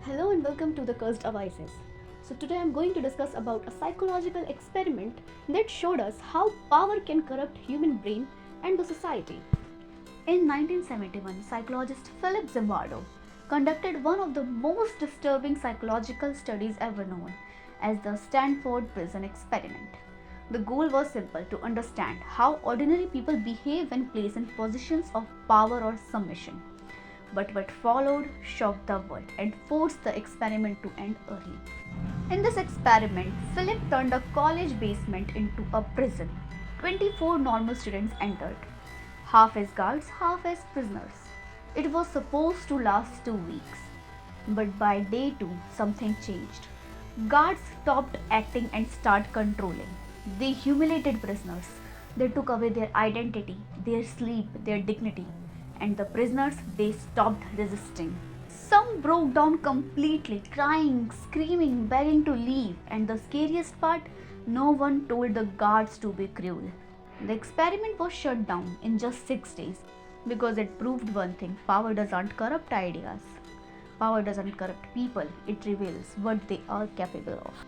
Hello and welcome to the Cursed Devices. So today I'm going to discuss about a psychological experiment that showed us how power can corrupt human brain and the society. In 1971, psychologist Philip Zimbardo conducted one of the most disturbing psychological studies ever known as the Stanford Prison Experiment. The goal was simple: to understand how ordinary people behave when placed in positions of power or submission. But what followed shocked the world and forced the experiment to end early. In this experiment, Philip turned a college basement into a prison. 24 normal students entered, half as guards, half as prisoners. It was supposed to last 2 weeks, but by day 2, something changed. Guards stopped acting and started controlling. They humiliated prisoners. They took away their identity, their sleep, their dignity, and the prisoners, they stopped resisting. Some broke down completely, crying, screaming, begging to leave, and the scariest part, no one told the guards to be cruel. The experiment was shut down in just 6 days because it proved one thing: power doesn't corrupt ideas. Power doesn't corrupt people, it reveals what they are capable of.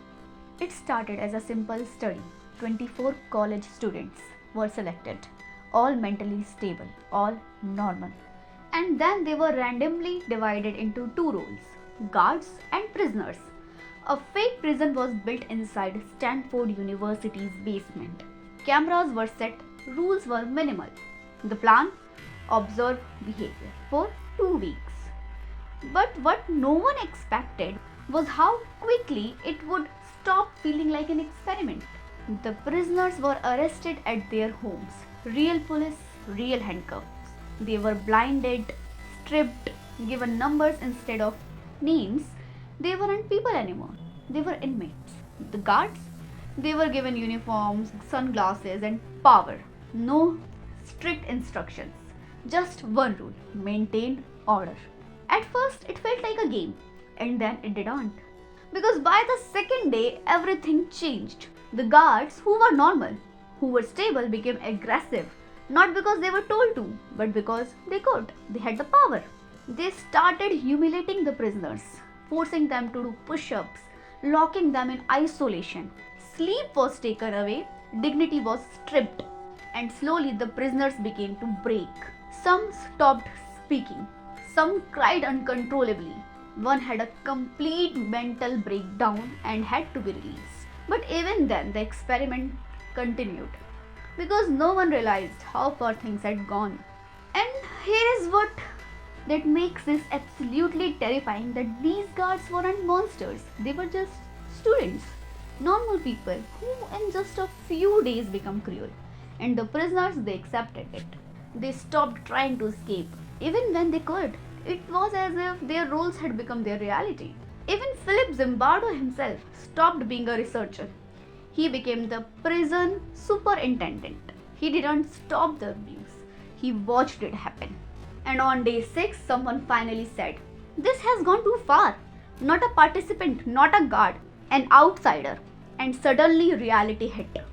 It started as a simple study. 24 college students were selected, all mentally stable, all normal. And then they were randomly divided into two roles: guards and prisoners. A fake prison was built inside Stanford University's basement. Cameras were set, rules were minimal. The plan? Observe behavior for 2 weeks. But what no one expected was how quickly it would stop feeling like an experiment. The prisoners were arrested at their homes. Real police, real handcuffs. They were blinded, stripped, given numbers instead of names. They weren't people anymore. They were inmates. The guards, they were given uniforms, sunglasses, and power. No strict instructions. Just one rule: maintain order. At first, it felt like a game, and then it didn't. Because by the second day, everything changed. The guards, who were normal, who were stable, became aggressive. Not because they were told to, but because they could. They had the power. They started humiliating the prisoners, forcing them to do push ups, locking them in isolation. Sleep was taken away, dignity was stripped, and slowly the prisoners began to break. Some stopped speaking, some cried uncontrollably. One had a complete mental breakdown and had to be released. But even then, the experiment continued because no one realized how far things had gone. And here is what that makes this absolutely terrifying: that these guards weren't monsters, they were just students, normal people who in just a few days become cruel. And the prisoners, they accepted it. They stopped trying to escape, even when they could. It was as if their roles had become their reality. Even Philip Zimbardo himself stopped being a researcher. He became the prison superintendent. He didn't stop the abuse, he watched it happen. And on day 6, someone finally said, "This has gone too far." Not a participant, not a guard, an outsider. And suddenly reality hit.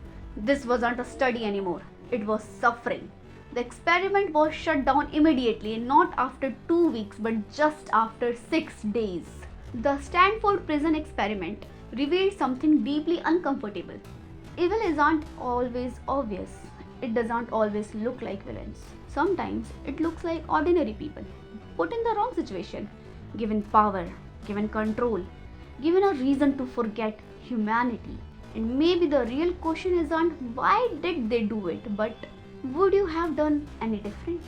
This wasn't a study anymore, it was suffering. The experiment was shut down immediately, not after 2 weeks, but just after 6 days. The Stanford Prison Experiment revealed something deeply uncomfortable. Evil isn't always obvious. It doesn't always look like villains. Sometimes it looks like ordinary people, put in the wrong situation, given power, given control, given a reason to forget humanity. And maybe the real question isn't why did they do it, but would you have done any different?